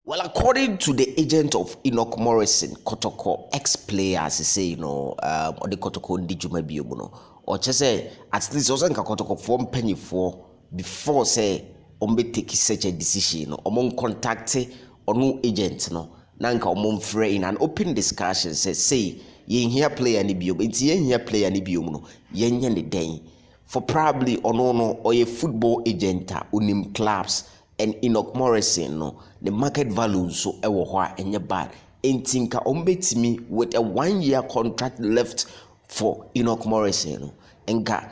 Well, according to the agent of Enoch Morrison, Kotoko, ex-players say, or the Kotoko Ndijuma Biobuno, or just say, at least also Kotoko form penny for before say, ombe take such a decision, among contacting or no agent, no, nanka among free in an open discussion, say, yen here play any bio, it's yen here play any biomuno, yen the day, for probably or no, or a football agent, unim clubs. And Enoch Morrison, no, the market value so ewa and your bad. And tinka me with a 1 year contract left for Enoch Morrison, no. And ka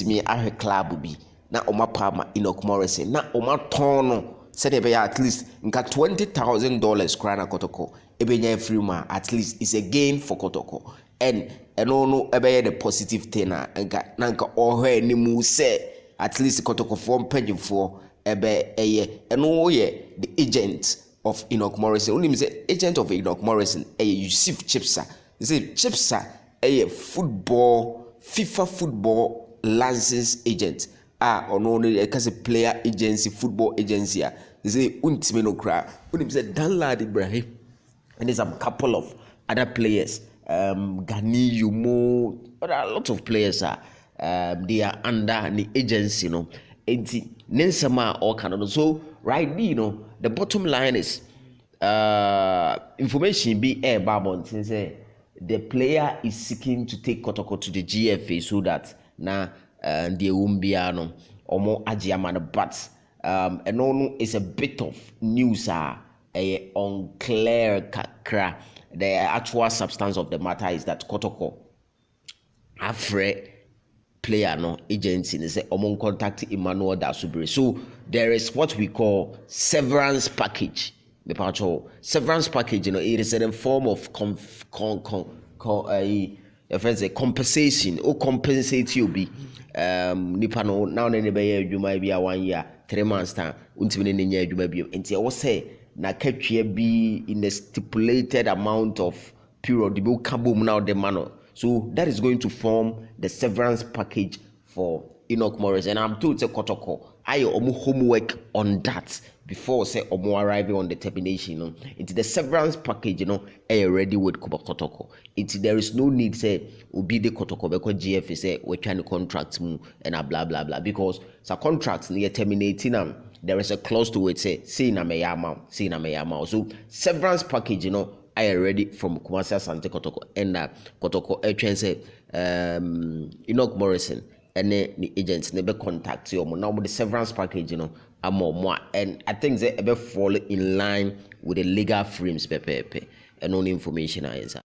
me a club be na oma palma Enoch Morrison, na oma tono, said at least nka $20,000 krana Kotoko, ebenya free man, at least it's a gain for Kotoko. And no ebe the positive thing nka nanka oh ni mu say at least Kotoko form penny for the agent of Enoch Morrison. Only say agent of Enoch Morrison, Yusif Chibsah. They say Chibsah, FIFA football license agent. Only a player agency, football agency. They say Untimeno Kra. Only say Danlad Ibrahim. And there's a couple of other players. Gani Yumo, but a lot of players they are under the agency, you know. Nensama or Canada. So right now, the bottom line is information be air babon since the player is seeking to take Kotoko to the GFA so that now they won't be or more ajiaman, but and no is a bit of news unclear kakra. The actual substance of the matter is that Kotoko afraid player no agency they say among contact Emmanuel Dasubiri. So there is what we call severance package. Severance package, it is in a form of compensation or compensate you be nipa no now you might be a 1 year 3 months time you might be and I say na catch be in a stipulated amount of period the bill kaboom now the man. So that is going to form the severance package for Enoch Morrison. And I'm told say Kotoko, I omu homework on that before say omu arriving on the termination. Into the severance package, ready with Kotoko. There is no need say obi the Kotoko because GF say we're trying to contract mu and blah blah blah because the contract near terminating there is a clause to it say na me yama. So severance package, I ready from Kumasi Asante Kotoko and Kotoko say Enoch Morrison and the agents never contact you now with the severance package I'm more and I think they ever fall in line with the legal frames and only information I answer.